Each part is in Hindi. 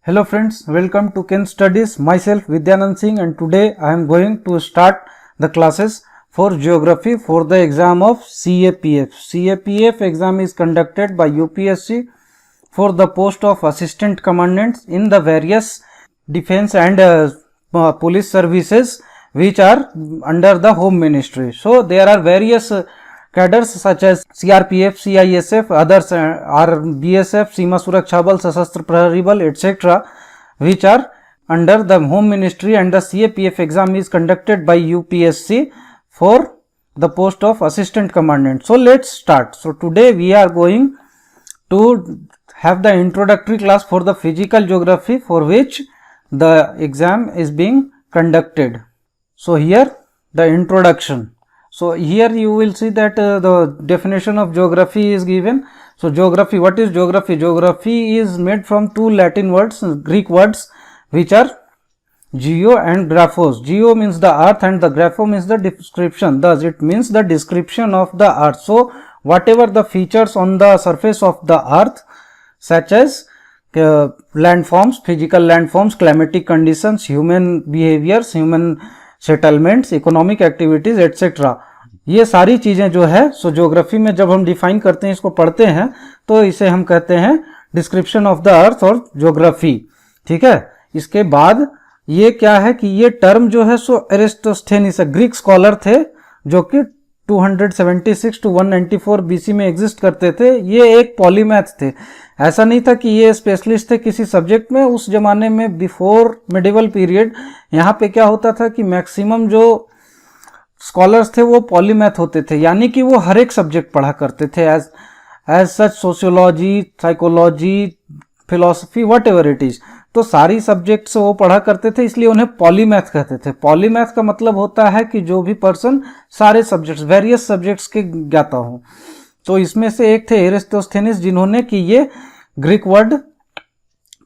Hello friends, welcome to Ken Studies. Myself Vidyanand Singh, and today I am going to start the classes for geography for the exam of CAPF. CAPF exam is conducted by UPSC for the post of assistant commandants in the various defense and police services which are under the Home Ministry. So there are various cadres such as CRPF, CISF, others are BSF, Seema Suraksha Bal, Sashastra Prahari Bal, etc., which are under the Home Ministry, and the CAPF exam is conducted by UPSC for the post of assistant commandant. So let's start. So today we are going to have the introductory class for the physical geography, for which the exam is being conducted. So here the introduction. So here you will see that the definition of geography is given. So geography, what is geography? Geography is made from two Latin words, Greek words, which are geo and graphos. Geo means the earth and the grapho means the description. Thus it means the description of the earth. So whatever the features on the surface of the earth, such as landforms, physical landforms, climatic conditions, human behaviors, human settlements, economic activities etcetera, ये सारी चीजें जो है सो ज्योग्राफी में जब हम डिफाइन करते हैं, इसको पढ़ते हैं, तो इसे हम कहते हैं डिस्क्रिप्शन ऑफ द अर्थ और ज्योग्राफी. ठीक है. इसके बाद ये क्या है कि ये टर्म जो है सो एरिस्टोस्थेनिस ग्रीक स्कॉलर थे जो कि 276 to 194 बीसी में एग्जिस्ट करते थे. ये एक पॉलीमैथ थे. ऐसा नहीं था कि ये स्पेशलिस्ट थे किसी सब्जेक्ट में. उस जमाने में बिफोर मिडिवल पीरियड यहाँ पे क्या होता था कि मैक्सिमम जो स्कॉलर्स थे वो पॉलीमैथ होते थे, यानी कि वो हर एक सब्जेक्ट पढ़ा करते थे. As such sociology, psychology, philosophy, whatever it is, तो सारी सब्जेक्ट्स वो पढ़ा करते थे, इसलिए उन्हें पॉलीमैथ कहते थे. पॉलीमैथ का मतलब होता है कि जो भी पर्सन सारे सब्जेक्ट्स, वेरियस सब्जेक्ट्स के ज्ञाता हो. तो इसमें से एक थे एरिस्टोस्थेनिस, जिन्होंने कि ये ग्रीक वर्ड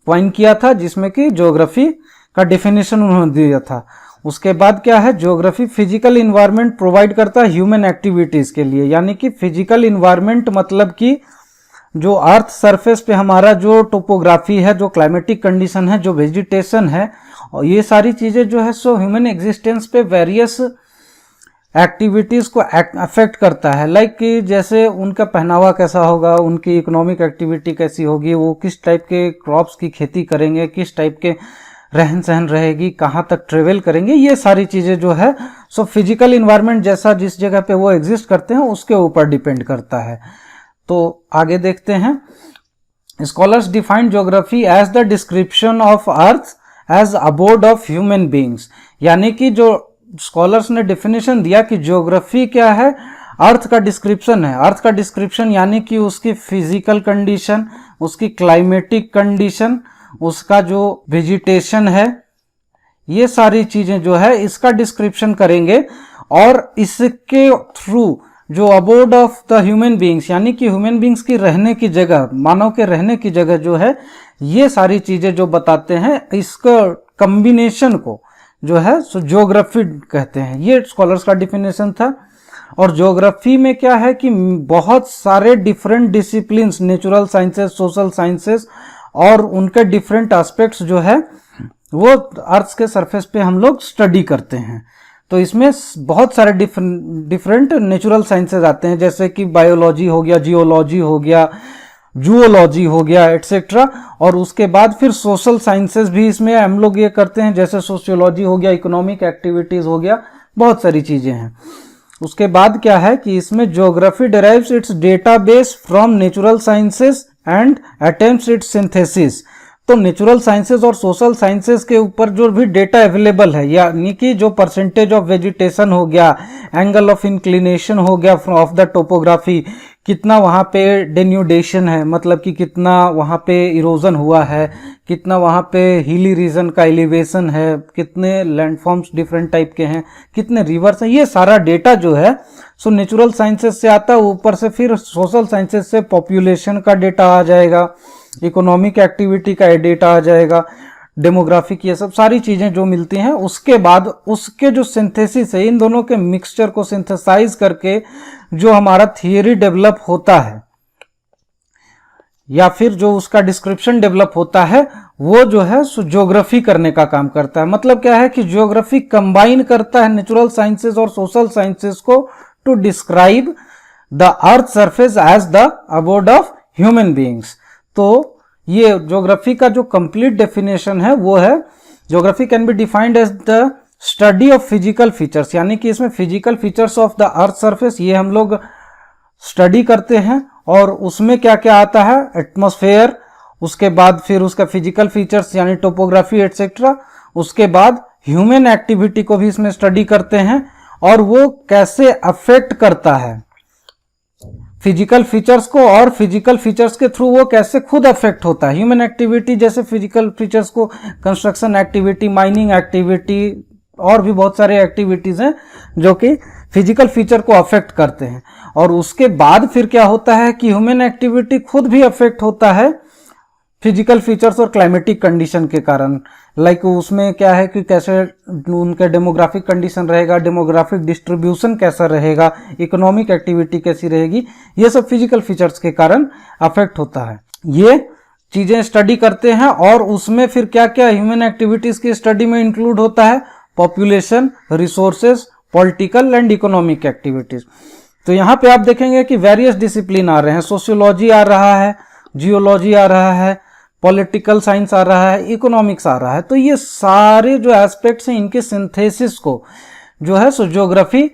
कॉइन किया था, जिसमें कि ज्योग्राफी का डेफिनेशन उन्होंने दिया था. उसके बाद क्या है, ज्योग्राफी फिजिकल इन्वायरमेंट प्रोवाइड करता है ह्यूमन एक्टिविटीज के लिए, यानी कि फिजिकल इन्वायरमेंट मतलब कि जो अर्थ सरफेस पे हमारा जो टोपोग्राफी है, जो क्लाइमेटिक कंडीशन है, जो वेजिटेशन है, और ये सारी चीजें जो है सो ह्यूमन एग्जिस्टेंस पे वेरियस एक्टिविटीज को अफेक्ट करता है. लाइक कि जैसे उनका पहनावा कैसा होगा, उनकी इकोनॉमिक एक्टिविटी कैसी होगी, वो किस टाइप के क्रॉप्स की खेती करेंगे, किस टाइप के रहन सहन रहेगी, कहाँ तक ट्रेवल करेंगे, ये सारी चीजें जो है सो फिजिकल इन्वायरमेंट जैसा जिस जगह पे वो एग्जिस्ट करते हैं उसके ऊपर डिपेंड करता है. तो आगे देखते हैं. Scholars define geography as the description of earth as abode of human beings, यानी कि जो स्कॉलर्स ने डेफिनेशन दिया कि ज्योग्राफी क्या है, अर्थ का डिस्क्रिप्शन है. अर्थ का डिस्क्रिप्शन यानी कि उसकी फिजिकल कंडीशन, उसकी क्लाइमेटिक कंडीशन, उसका जो वेजिटेशन है, ये सारी चीजें जो है इसका डिस्क्रिप्शन करेंगे. और इसके थ्रू जो abode of the human beings, यानी कि ह्यूमन बींग्स की रहने की जगह, मानव के रहने की जगह जो है, ये सारी चीजें जो बताते हैं, इसका कॉम्बिनेशन को जो है सो ज्योग्राफी कहते हैं. ये स्कॉलर्स का डिफिनेशन था. और ज्योग्राफी में क्या है कि बहुत सारे different disciplines, natural sciences, social sciences, और उनके डिफरेंट एस्पेक्ट्स जो है वो अर्थ के सरफेस पे हम लोग स्टडी करते हैं. तो इसमें बहुत सारे डिफरेंट नेचुरल साइंसेस आते हैं, जैसे कि बायोलॉजी हो गया, जियोलॉजी हो गया, जूलॉजी हो गया, एटसेट्रा. और उसके बाद फिर सोशल साइंसेस भी इसमें हम लोग ये करते हैं, जैसे सोशियोलॉजी हो गया, इकोनॉमिक एक्टिविटीज हो गया, बहुत सारी चीजें हैं. उसके बाद क्या है कि इसमें geography derives it's database from natural sciences and attempts it's synthesis. तो नेचुरल साइंसेस और सोशल साइंसेस के ऊपर जो भी डेटा अवेलेबल है, यानी कि जो परसेंटेज ऑफ वेजिटेशन हो गया, एंगल ऑफ इंक्लिनेशन हो गया ऑफ द टोपोग्राफी, कितना वहाँ पे डेन्यूडेशन है, मतलब कि कितना वहाँ पे इरोजन हुआ है, कितना वहाँ पे हिली रीजन का एलिवेशन है, कितने लैंडफॉर्म्स डिफरेंट टाइप के हैं, कितने रिवर्स हैं, ये सारा डेटा जो है सो नेचुरल साइंसेस से आता है. ऊपर से फिर सोशल साइंसेस से पॉपुलेशन का डेटा आ जाएगा, इकोनॉमिक एक्टिविटी का डेटा आ जाएगा, डेमोग्राफिक, ये सब सारी चीजें जो मिलती हैं. उसके बाद उसके जो सिंथेसिस है, इन दोनों के मिक्सचर को सिंथेसाइज करके जो हमारा थियरी डेवलप होता है, या फिर जो उसका डिस्क्रिप्शन डेवलप होता है, वो जो है सो ज्योग्राफी करने का काम करता है। मतलब क्या है कि ज्योग्राफी कंबाइन करता है नेचुरल साइंसेस और सोशल साइंसेस को to describe the earth surface as the abode of human beings. तो ये ज्योग्राफी का जो कंप्लीट डेफिनेशन है वो है, geography can be defined as the study of physical features, यानी कि इसमें physical features of the earth surface ये हम लोग स्टडी करते हैं। और उसमें क्या क्या आता है, एटमॉस्फेयर, उसके बाद फिर उसका फिजिकल फीचर्स यानी टोपोग्राफी एटसेट्रा, उसके बाद ह्यूमन एक्टिविटी को भी इसमें स्टडी करते हैं और वो कैसे अफेक्ट करता है फिजिकल फीचर्स को, और फिजिकल फीचर्स के थ्रू वो कैसे खुद अफेक्ट होता है। ह्यूमन एक्टिविटी जैसे फिजिकल फीचर्स को कंस्ट्रक्शन एक्टिविटी, माइनिंग एक्टिविटी और भी बहुत सारे एक्टिविटीज हैं जो कि फिजिकल फीचर को अफेक्ट करते हैं। और उसके बाद फिर क्या होता है कि ह्यूमन एक्टिविटी खुद भी अफेक्ट होता है फिजिकल फीचर्स और क्लाइमेटिक कंडीशन के कारण। लाइक उसमें क्या है कि कैसे उनका डेमोग्राफिक कंडीशन रहेगा, डेमोग्राफिक डिस्ट्रीब्यूशन कैसा रहेगा, इकोनॉमिक एक्टिविटी कैसी रहेगी, ये सब फिजिकल फीचर्स के कारण अफेक्ट होता है। ये चीजें स्टडी करते हैं और उसमें फिर क्या क्या ह्यूमन एक्टिविटीज की स्टडी में इंक्लूड होता है, population, resources, political and economic activities. तो यहाँ पे आप देखेंगे कि वेरियस डिसिप्लिन आ रहे हैं, सोशियोलॉजी आ रहा है, जियोलॉजी आ रहा है, पॉलिटिकल साइंस आ रहा है, इकोनॉमिक्स आ रहा है। तो ये सारे जो एस्पेक्ट्स हैं इनके सिंथेसिस को जो है सो ज्योग्राफी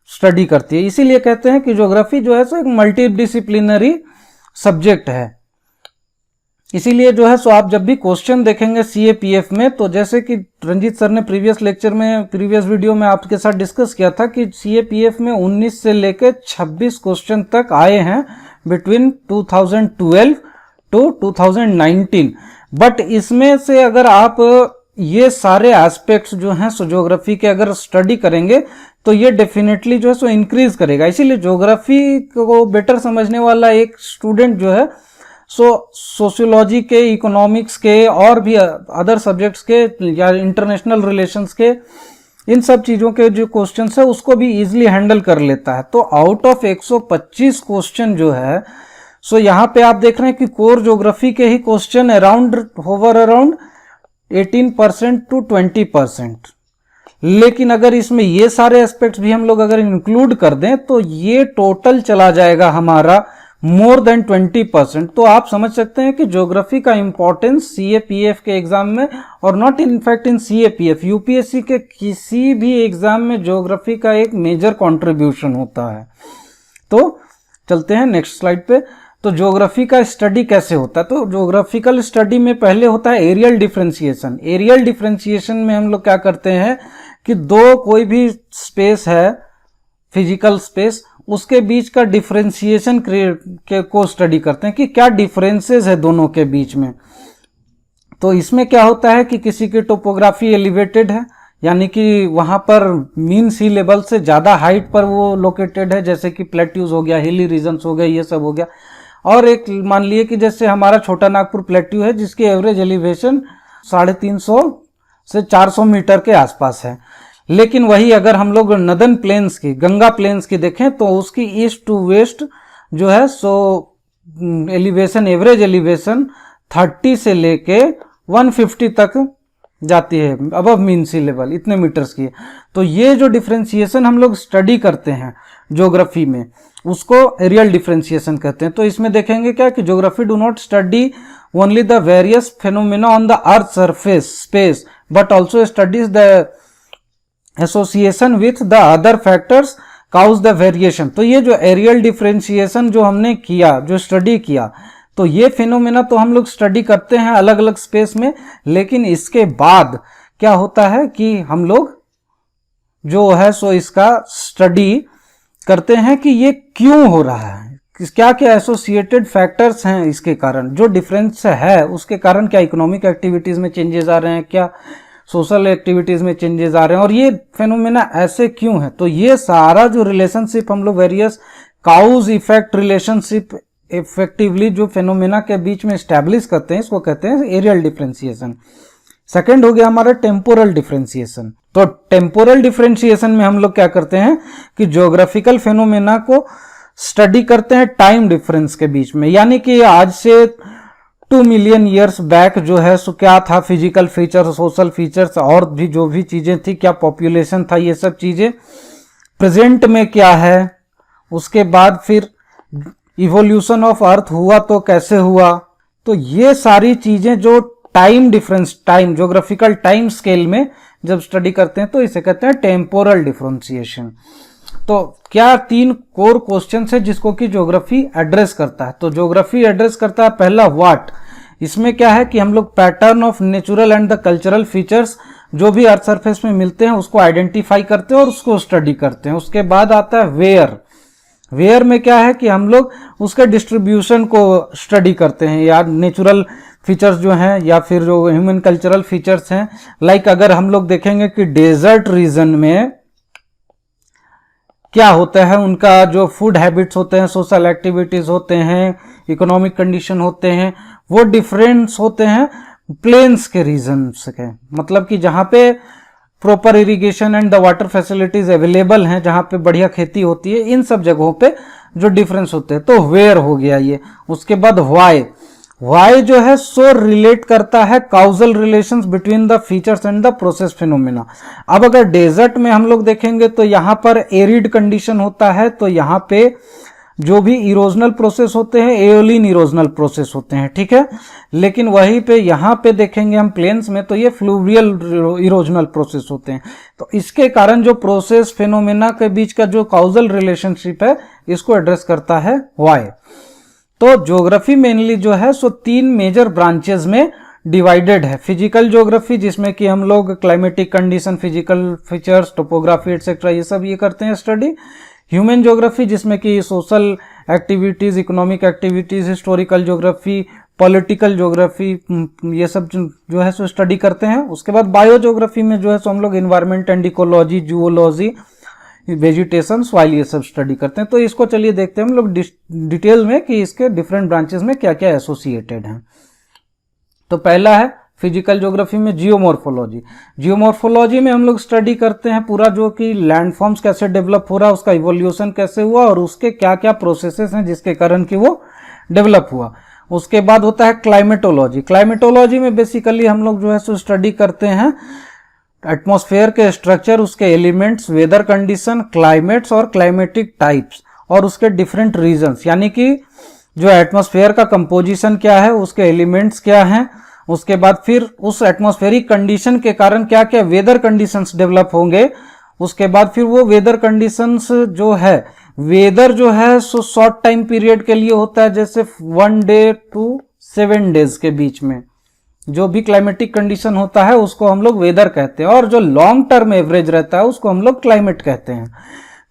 स्टडी करती है। इसीलिए कहते हैं कि ज्योग्राफी जो है सो एक मल्टी डिसिप्लिनरी सब्जेक्ट है। इसीलिए जो है सो आप जब भी क्वेश्चन देखेंगे सीएपीएफ में, तो जैसे कि रंजीत सर ने प्रीवियस लेक्चर में, प्रीवियस वीडियो में आपके साथ डिस्कस किया था कि सीएपीएफ में 19 से लेकर 26 क्वेश्चन तक आए हैं बिटवीन 2012 टू 2019। बट इसमें से अगर आप ये सारे एस्पेक्ट्स जो हैं सो ज्योग्राफी के अगर स्टडी करेंगे तो ये डेफिनेटली जो है सो इंक्रीज करेगा। इसीलिए ज्योग्राफी को बेटर समझने वाला एक स्टूडेंट जो है सो सोशियोलॉजी के, इकोनॉमिक्स के और भी अदर सब्जेक्ट्स के या इंटरनेशनल रिलेशंस के, इन सब चीजों के जो क्वेश्चंस है उसको भी इजीली हैंडल कर लेता है। तो आउट ऑफ 125 क्वेश्चन जो है सो यहाँ पे आप देख रहे हैं कि कोर ज्योग्राफी के ही क्वेश्चन होवर अराउंड 18% टू 20%। लेकिन अगर इसमें ये सारे एस्पेक्ट्स भी हम लोग अगर इंक्लूड कर दें तो ये टोटल चला जाएगा हमारा मोर देन 20%। तो आप समझ सकते हैं कि ज्योग्राफी का इंपॉर्टेंस सीएपीएफ के एग्जाम में, और not in fact in CAPF, UPSC के किसी भी एग्जाम में ज्योग्राफी का एक मेजर कंट्रीब्यूशन होता है। तो चलते हैं नेक्स्ट स्लाइड पे। तो ज्योग्राफी का स्टडी कैसे होता है, तो ज्योग्राफिकल स्टडी में पहले होता है एरियल डिफरेंशिएशन। एरियल डिफरेंशिएशन में हम लोग क्या करते हैं कि कोई भी स्पेस है, फिजिकल स्पेस, उसके बीच का डिफरेंशिएशन को स्टडी करते हैं कि क्या डिफरेंसेस है दोनों के बीच में। तो इसमें क्या होता है कि किसी की टोपोग्राफी एलिवेटेड है, यानी कि वहां पर मीन सी लेवल से ज्यादा हाइट पर वो लोकेटेड है, जैसे कि प्लेट्यूज हो गया, हिली रीजन्स हो गए, ये सब हो गया। और एक मान लिए कि जैसे हमारा छोटा नागपुर प्लेट्यू है जिसकी एवरेज एलिवेशन 350 से 400 मीटर के आसपास है। लेकिन वही अगर हम लोग नदन प्लेन्स की, गंगा प्लेन्स की देखें तो उसकी ईस्ट टू वेस्ट जो है सो एलिवेशन, एवरेज एलिवेशन 30 से लेके 150 तक जाती है, अबव मीन सी लेवल, इतने मीटर्स की। तो ये जो डिफरेंशिएशन हम लोग स्टडी करते हैं ज्योग्राफी में, उसको एरियल डिफरेंशिएशन कहते हैं। तो इसमें देखेंगे क्या कि geography do not study only the various phenomena on the earth surface space but also studies the association with the other factors cause the variation. तो ये जो एरियल डिफरेंशिएशन जो हमने किया, जो स्टडी किया, तो ये फिनोमेना तो हम लोग स्टडी करते हैं अलग अलग स्पेस में। लेकिन इसके बाद क्या होता है कि हम लोग जो है सो इसका स्टडी करते हैं कि ये क्यों हो रहा है, क्या क्या एसोसिएटेड फैक्टर्स हैं इसके कारण, जो डिफरेंस है उसके कारण क्या इकोनॉमिक एक्टिविटीज में चेंजेस आ रहे हैं, क्या सोशल एक्टिविटीज में चेंजेस आ रहे हैं, और ये फेनोमेना ऐसे क्यों है। तो ये सारा जो रिलेशनशिप हम लोग various cause effect relationship effectively जो फेनोमेना के बीच में स्टैब्लिश करते हैं, इसको कहते हैं एरियल डिफरेंशिएशन। सेकंड हो गया हमारा टेम्पोरल डिफरेंशिएशन। तो टेम्पोरल डिफरेंशिएशन में हम लोग क्या करते हैं कि ज्योग्राफिकल फेनोमेना को स्टडी करते हैं टाइम डिफरेंस के बीच में, यानी कि आज से 2 मिलियन ईयर्स बैक जो है सो क्या था, फिजिकल फीचर, सोशल फीचर्स और भी जो भी चीजें थी, क्या पॉपुलेशन था, ये सब चीजें प्रेजेंट में क्या है। उसके बाद फिर इवोल्यूशन ऑफ अर्थ हुआ तो कैसे हुआ। तो ये सारी चीजें जो time difference, time geographical time scale में जब स्टडी करते हैं तो इसे कहते हैं टेम्पोरल डिफरेंशिएशन। तो क्या 3 कोर क्वेश्चन है जिसको कि ज्योग्राफी एड्रेस करता है। तो ज्योग्राफी एड्रेस करता है पहला व्हाट, इसमें क्या है कि हम लोग pattern of natural and the cultural features जो भी अर्थ सरफेस में मिलते हैं उसको आइडेंटिफाई करते हैं और उसको स्टडी करते हैं। उसके बाद आता है वेयर, वेयर में क्या है कि हम लोग उसके डिस्ट्रीब्यूशन को स्टडी करते हैं, या नेचुरल फीचर्स जो हैं या फिर जो ह्यूमन कल्चरल फीचर्स हैं। लाइक अगर हम लोग देखेंगे कि डेजर्ट रीजन में क्या होता है, उनका जो फूड हैबिट्स होते हैं, सोशल एक्टिविटीज होते हैं, इकोनॉमिक कंडीशन होते हैं, वो डिफरेंस होते हैं प्लेन्स के रीजन के। मतलब कि जहां पे proper irrigation and the water facilities available हैं, जहां पे बढ़िया खेती होती है, इन सब जगहों पे जो डिफरेंस होते हैं। तो वेयर हो गया ये। उसके बाद व्हाई, व्हाई जो है सो रिलेट करता है causal relations between the features and the process phenomena. अब अगर डेजर्ट में हम लोग देखेंगे तो यहां पर एरिड कंडीशन होता है, तो यहां पे जो भी इरोजनल प्रोसेस होते हैं एओलिन इरोजनल प्रोसेस होते हैं, ठीक है। लेकिन वहीं पे यहां पे देखेंगे हम प्लेन्स में तो ये फ्लूवियल इरोजनल प्रोसेस होते हैं। तो इसके कारण जो प्रोसेस फिनोमेना के बीच का जो काउजल रिलेशनशिप है इसको एड्रेस करता है व्हाई। तो ज्योग्राफी मेनली जो है सो 3 मेजर ब्रांचेस में डिवाइडेड है। फिजिकल ज्योग्राफी जिसमें कि हम लोग climatic condition, physical features, topography etcetera ये सब ये करते हैं स्टडी। ह्यूमन ज्योग्राफी जिसमें कि social activities, economic activities, historical geography, political geography ये सब जो है सो स्टडी करते हैं। उसके बाद बायो ज्योग्राफी में जो है सो हम लोग environment and ecology, zoology, vegetation, soil ये सब स्टडी करते हैं। तो इसको चलिए देखते हैं हम लोग डिटेल में कि इसके डिफरेंट ब्रांचेस में क्या क्या एसोसिएटेड हैं। तो पहला है फिजिकल ज्योग्राफी में जियोमॉर्फोलॉजी। जियोमॉर्फोलॉजी में हम लोग स्टडी करते हैं पूरा जो कि लैंडफॉर्म्स कैसे डेवलप हो रहा है, उसका इवोल्यूशन कैसे हुआ और उसके क्या क्या प्रोसेसेस हैं जिसके कारण कि वो डेवलप हुआ। उसके बाद होता है क्लाइमेटोलॉजी। क्लाइमेटोलॉजी में बेसिकली हम लोग जो है सो स्टडी करते हैं एटमॉस्फेयर के स्ट्रक्चर, उसके एलिमेंट्स, वेदर कंडीशन, क्लाइमेट्स और क्लाइमेटिक टाइप्स और उसके डिफरेंट रीजन्स, यानी कि जो एटमॉस्फेयर का कंपोजिशन क्या है, उसके एलिमेंट्स क्या हैं, उसके बाद फिर उस एटमॉस्फेरिक कंडीशन के कारण क्या क्या वेदर कंडीशंस डेवलप होंगे। उसके बाद फिर वो वेदर कंडीशंस जो है, वेदर जो है सो शॉर्ट टाइम पीरियड के लिए होता है, जैसे 1 डे टू 7 डेज के बीच में जो भी क्लाइमेटिक कंडीशन होता है उसको हम लोग वेदर कहते हैं, और जो लॉन्ग टर्म एवरेज रहता है उसको हम लोग क्लाइमेट कहते हैं।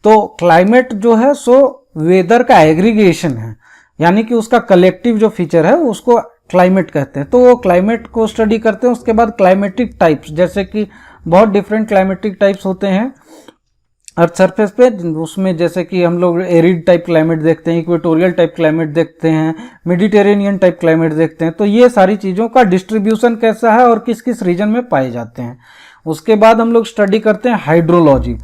तो क्लाइमेट जो है सो वेदर का एग्रीगेशन है, यानी कि उसका कलेक्टिव जो फीचर है उसको क्लाइमेट कहते हैं। तो वो क्लाइमेट को स्टडी करते हैं। उसके बाद क्लाइमेटिक टाइप्स, जैसे कि बहुत डिफरेंट क्लाइमेटिक टाइप्स होते हैं अर्थ सरफेस पे, उसमें जैसे कि हम लोग एरिड टाइप क्लाइमेट देखते हैं, इक्वेटोरियल टाइप क्लाइमेट देखते हैं, मेडिटेरेनियन टाइप क्लाइमेट देखते हैं। तो ये सारी चीज़ों का डिस्ट्रीब्यूशन कैसा है और किस किस रीजन में पाए जाते हैं। उसके बाद हम लोग स्टडी करते हैं हाइड्रोलॉजी।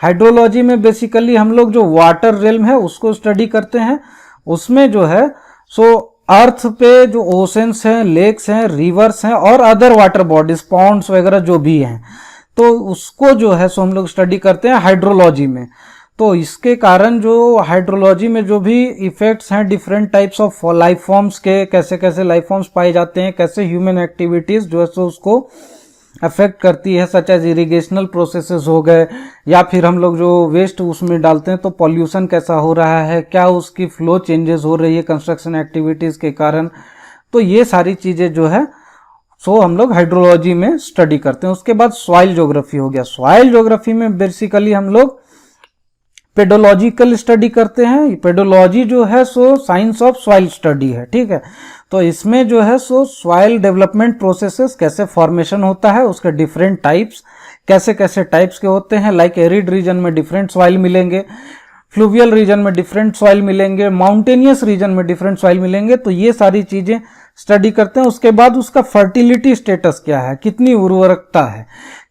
हाइड्रोलॉजी में बेसिकली हम लोग जो वाटर रेल्म है उसको स्टडी करते हैं। उसमें जो है सो अर्थ पे जो ओशंस हैं, लेक्स हैं, रिवर्स हैं और अदर वाटर बॉडीज, पॉन्ड्स वगैरह जो भी हैं, तो उसको जो है सो हम लोग स्टडी करते हैं हाइड्रोलॉजी में। तो इसके कारण जो हाइड्रोलॉजी में जो भी इफेक्ट्स हैं different types of life forms के, कैसे कैसे लाइफ फॉर्म्स पाए जाते हैं, कैसे ह्यूमन एक्टिविटीज जो है सो उसको अफेक्ट करती है, सच एज इरिगेशनल प्रोसेसेस हो गए, या फिर हम लोग जो वेस्ट उसमें डालते हैं तो पॉल्यूशन कैसा हो रहा है, क्या उसकी फ्लो चेंजेस हो रही है कंस्ट्रक्शन एक्टिविटीज के कारण। तो ये सारी चीजें जो है सो हम लोग हाइड्रोलॉजी में स्टडी करते हैं। उसके बाद सॉइल ज्योग्राफी हो गया। सॉइल ज्योग्राफी में बेसिकली हम लोग पेडोलॉजिकल स्टडी करते हैं। पेडोलॉजी जो है so science of soil study है, ठीक है। तो इसमें जो है सो सॉइल डेवलपमेंट प्रोसेसेस, कैसे फॉर्मेशन होता है, उसके डिफरेंट टाइप्स, कैसे कैसे टाइप्स के होते हैं। लाइक एरिड रीजन में डिफरेंट सॉइल मिलेंगे, फ्लूवियल रीजन में डिफरेंट सॉइल मिलेंगे, माउंटेनियस रीजन में डिफरेंट सॉइल मिलेंगे। तो ये सारी चीजें स्टडी करते हैं। उसके बाद उसका फर्टिलिटी स्टेटस क्या है, कितनी उर्वरकता है,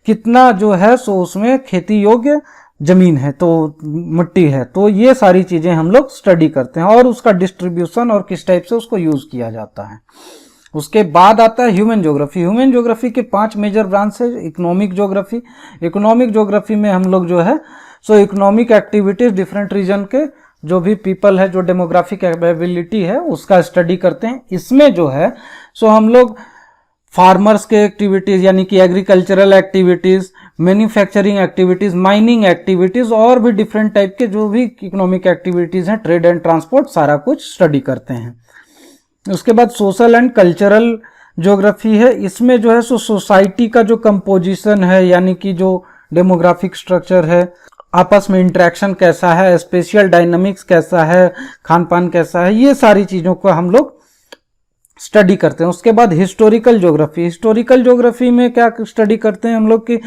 कितना जो है सो उसमें खेती योग्य जमीन है, तो मिट्टी है। तो ये सारी चीजें हम लोग स्टडी करते हैं और उसका डिस्ट्रीब्यूशन और किस टाइप से उसको यूज किया जाता है। उसके बाद आता है ह्यूमन ज्योग्राफी। ह्यूमन ज्योग्राफी के 5 मेजर ब्रांच है। इकोनॉमिक ज्योग्राफी, इकोनॉमिक ज्योग्राफी में हम लोग जो है सो इकोनॉमिक एक्टिविटीज डिफरेंट रीजन के जो भी पीपल है, जो डेमोग्राफिक एबिलिटी है उसका स्टडी करते हैं। इसमें जो है सो हम लोग फार्मर्स के एक्टिविटीज यानी कि agricultural activities, manufacturing activities, mining activities और भी डिफरेंट टाइप के जो भी इकोनॉमिक एक्टिविटीज हैं, ट्रेड एंड ट्रांसपोर्ट, सारा कुछ स्टडी करते हैं। उसके बाद सोशल एंड कल्चरल ज्योग्राफी है। इसमें जो है सो सोसाइटी का जो कंपोजिशन है यानी कि जो डेमोग्राफिक स्ट्रक्चर है, आपस में इंटरेक्शन कैसा है, स्पेशियल डायनामिक्स कैसा है, खान पान कैसा है, ये सारी चीज़ों को हम लोग स्टडी करते हैं। उसके बाद हिस्टोरिकल ज्योग्राफी। हिस्टोरिकल ज्योग्राफी में क्या स्टडी करते हैं हम लोग कि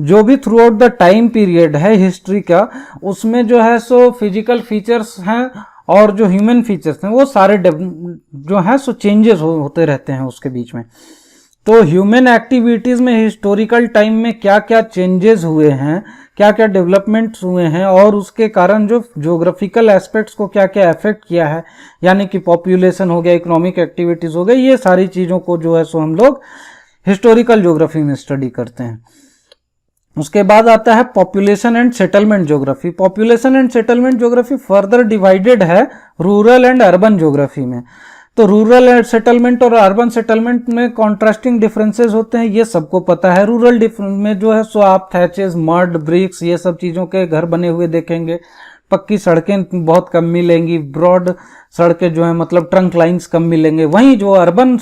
जो भी through out the time period है हिस्ट्री का, उसमें जो है सो फिजिकल फीचर्स हैं और जो ह्यूमन फीचर्स हैं वो सारे जो हैं सो चेंजेस होते रहते हैं उसके बीच में। तो ह्यूमन एक्टिविटीज़ में हिस्टोरिकल टाइम में क्या क्या चेंजेस हुए हैं, क्या क्या डेवलपमेंट्स हुए हैं और उसके कारण जो ज्योग्राफिकल एस्पेक्ट्स को क्या क्या अफेक्ट किया है, यानी कि पॉपुलेशन हो गया, इकोनॉमिक एक्टिविटीज़ हो गई, ये सारी चीज़ों को जो है सो हम लोग हिस्टोरिकल ज्योग्राफी में स्टडी करते हैं। उसके बाद आता है population and settlement geography. Population and settlement geography further divided है रूरल एंड अर्बन ज्योग्राफी में। तो रूरल सेटलमेंट और अर्बन सेटलमेंट में कॉन्ट्रास्टिंग डिफरेंसेस होते हैं, ये सबको पता है। रूरल में जो है सो आप थैचेस, मड, ब्रिक्स, ये सब चीज़ों के घर बने हुए देखेंगे। पक्की सड़कें बहुत कम मिलेंगी, ब्रॉड सड़कें जो है मतलब ट्रंक लाइंस कम मिलेंगे। वहीं जो अर्बन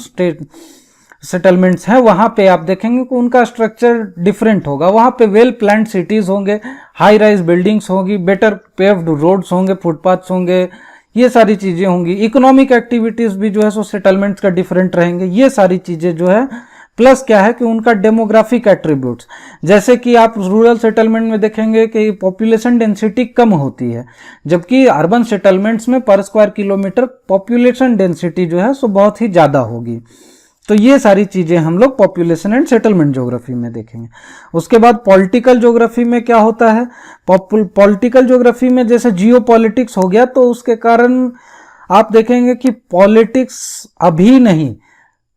सेटलमेंट्स हैं वहाँ पे आप देखेंगे कि उनका स्ट्रक्चर डिफरेंट होगा। वहाँ पे वेल प्लान्ड सिटीज़ होंगे, हाई राइज बिल्डिंग्स होगी, बेटर पेव्ड रोड्स होंगे, फुटपाथ्स होंगे, ये सारी चीज़ें होंगी। इकोनॉमिक एक्टिविटीज़ भी जो है सो सेटलमेंट्स का डिफरेंट रहेंगे, ये सारी चीज़ें जो है। प्लस क्या है कि उनका डेमोग्राफिक एट्रीब्यूट्स, जैसे कि आप रूरल सेटलमेंट में देखेंगे कि पॉपुलेशन डेंसिटी कम होती है, जबकि अर्बन सेटलमेंट्स में पर स्क्वायर किलोमीटर पॉपुलेशन डेंसिटी जो है सो बहुत ही ज़्यादा होगी। तो ये सारी चीज़ें हम लोग पॉपुलेशन एंड सेटलमेंट ज्योग्राफी में देखेंगे। उसके बाद पॉलिटिकल ज्योग्राफी में क्या होता है, पॉलिटिकल ज्योग्राफी में जैसे जियो पॉलिटिक्स हो गया, तो उसके कारण आप देखेंगे कि पॉलिटिक्स अभी नहीं,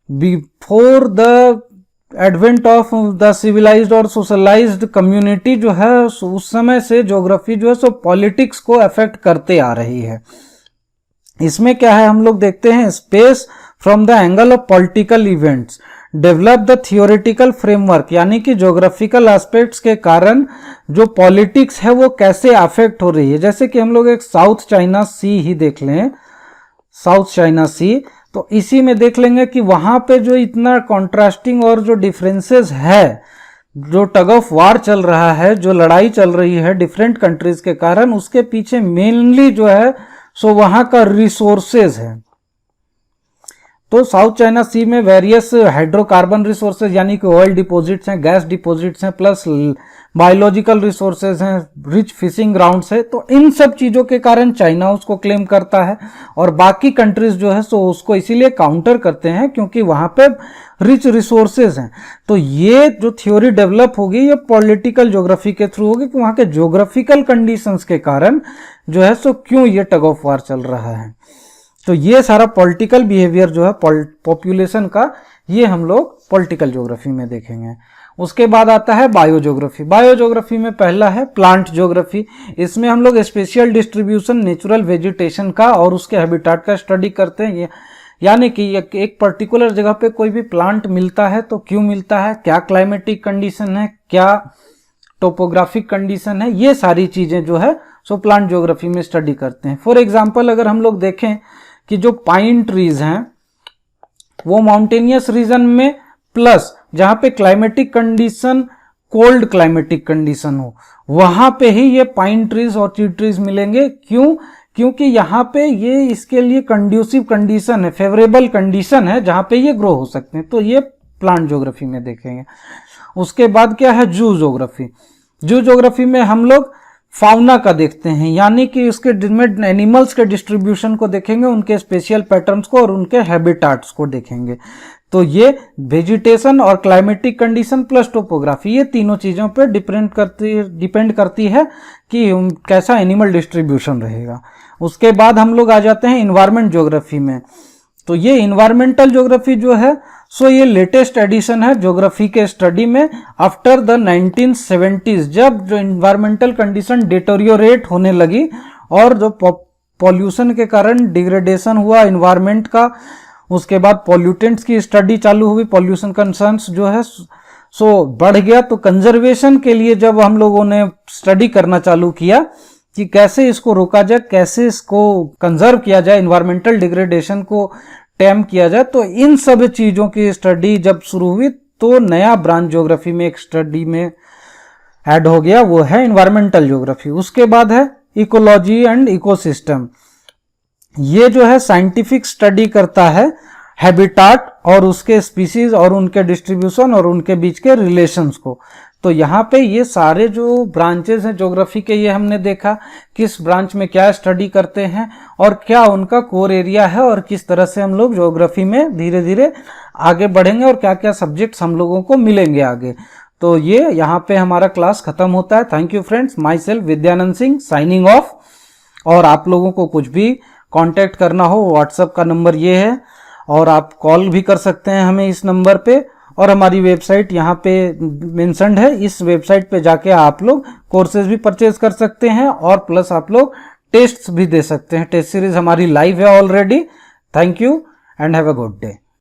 before the advent of the civilised और सोशलाइज्ड कम्युनिटी जो है उस समय से ज्योग्राफी जो है सो पॉलिटिक्स को अफेक्ट करते आ रही है। इसमें क्या है, हम लोग देखते हैं space from the angle of political events, develop the theoretical framework, यानी कि ज्योग्राफिकल एस्पेक्ट्स के कारण जो पॉलिटिक्स है वो कैसे अफेक्ट हो रही है। जैसे कि हम लोग एक साउथ चाइना सी ही देख लें, साउथ चाइना सी, तो इसी में देख लेंगे कि वहाँ पे जो इतना कॉन्ट्रास्टिंग और जो डिफरेंसेस है, जो टग ऑफ वार चल रहा है, जो लड़ाई चल रही है डिफरेंट कंट्रीज के कारण, उसके पीछे मेनली जो है सो वहाँ का रिसोर्सेज है। तो साउथ चाइना सी में वेरियस हाइड्रोकार्बन रिसोर्सेज यानी कि ऑयल डिपॉजिट्स हैं, गैस डिपॉजिट्स हैं, प्लस बायोलॉजिकल रिसोर्सेज हैं, रिच फिशिंग ग्राउंड्स है। तो इन सब चीज़ों के कारण चाइना उसको क्लेम करता है और बाकी कंट्रीज जो है सो उसको इसीलिए काउंटर करते हैं क्योंकि वहाँ पे रिच रिसोर्सेज हैं। तो ये जो थ्योरी डेवलप होगी ये पॉलिटिकल ज्योग्राफी के थ्रू होगी कि वहाँ के ज्योग्राफिकल कंडीशंस के कारण जो है सो क्यों ये टग ऑफ वार चल रहा है। तो ये सारा पॉलिटिकल बिहेवियर जो है पॉपुलेशन का, ये हम लोग पॉलिटिकल ज्योग्राफी में देखेंगे। उसके बाद आता है बायोज्योग्राफी। बायोज्योग्राफी में पहला है प्लांट ज्योग्राफी। इसमें हम लोग स्पेशियल डिस्ट्रीब्यूशन नेचुरल वेजिटेशन का और उसके हैबिटेट का स्टडी करते हैं। यानी कि एक पर्टिकुलर जगह पे कोई भी प्लांट मिलता है तो क्यों मिलता है, क्या क्लाइमेटिक कंडीशन है, क्या टोपोग्राफिक कंडीशन है, ये सारी चीज़ें जो है सो प्लांट ज्योग्राफी में स्टडी करते हैं। फॉर एग्जाम्पल अगर हम लोग देखें कि जो पाइन ट्रीज हैं वो माउंटेनियस रीजन में, प्लस जहां पे climatic condition cold climatic condition हो, वहां पे ही ये पाइन ट्रीज और टी ट्रीज मिलेंगे। क्यों? क्योंकि यहाँ पे ये इसके लिए कंड्यूसिव कंडीशन है, फेवरेबल कंडीशन है जहां पे ये ग्रो हो सकते हैं। तो ये प्लांट ज्योग्राफी में देखेंगे। उसके बाद क्या है जू ज्योग्राफी। जू ज्योग्राफी में हम लोग फाउना का देखते हैं, यानी कि उसके एनिमल्स के डिस्ट्रीब्यूशन को देखेंगे, उनके स्पेशियल पैटर्न्स को और उनके हैबिटाट्स को देखेंगे। तो ये वेजिटेशन और क्लाइमेटिक कंडीशन प्लस टोपोग्राफी, ये तीनों चीज़ों पर डिपेंड करती है कि कैसा एनिमल डिस्ट्रीब्यूशन रहेगा। उसके बाद हम लोग आ जाते हैं इन्वायरमेंट ज्योग्राफी में। तो ये इन्वायरमेंटल ज्योग्राफी जो है सो ये लेटेस्ट एडिशन है ज्योग्राफी के स्टडी में आफ्टर द 1970s, जब जो इन्वायरमेंटल कंडीशन डिटोरियोरेट होने लगी और जो पॉल्यूशन के कारण डिग्रेडेशन हुआ इन्वायरमेंट का, उसके बाद पॉल्यूटेंट्स की स्टडी चालू हुई, पॉल्यूशन कंसर्न्स जो है सो बढ़ गया। तो कंजर्वेशन के लिए जब हम लोगों ने स्टडी करना चालू किया कि कैसे इसको रोका जाए, कैसे इसको कंजर्व किया जाए, इन्वायरमेंटल डिग्रेडेशन को टैम किया जाए, तो इन सब चीजों की स्टडी जब शुरू हुई तो नया ब्रांच ज्योग्राफी में एक स्टडी में ऐड हो गया, वो है इन्वायरमेंटल ज्योग्राफी। उसके बाद है इकोलॉजी एंड इकोसिस्टम। ये जो है साइंटिफिक स्टडी करता है हैबिटाट और उसके स्पीसीज और उनके डिस्ट्रीब्यूशन और उनके बीच के रिलेशंस को। तो यहाँ पे ये सारे जो ब्रांचेस हैं ज्योग्राफी के, ये हमने देखा किस ब्रांच में क्या स्टडी करते हैं और क्या उनका कोर एरिया है और किस तरह से हम लोग ज्योग्राफी में धीरे धीरे आगे बढ़ेंगे और क्या क्या सब्जेक्ट्स हम लोगों को मिलेंगे आगे। तो ये यहाँ पे हमारा क्लास खत्म होता है। Thank you friends, my self Vidyanand Singh signing off. और आप लोगों को कुछ भी कांटेक्ट करना हो व्हाट्सएप का नंबर ये है और आप कॉल भी कर सकते हैं हमें इस नंबर पे, और हमारी वेबसाइट यहाँ पे मेंशन्ड है, इस वेबसाइट पे जाके आप लोग कोर्सेज भी परचेज कर सकते हैं और प्लस आप लोग टेस्ट्स भी दे सकते हैं। टेस्ट सीरीज हमारी लाइव है already. Thank you and have a good day.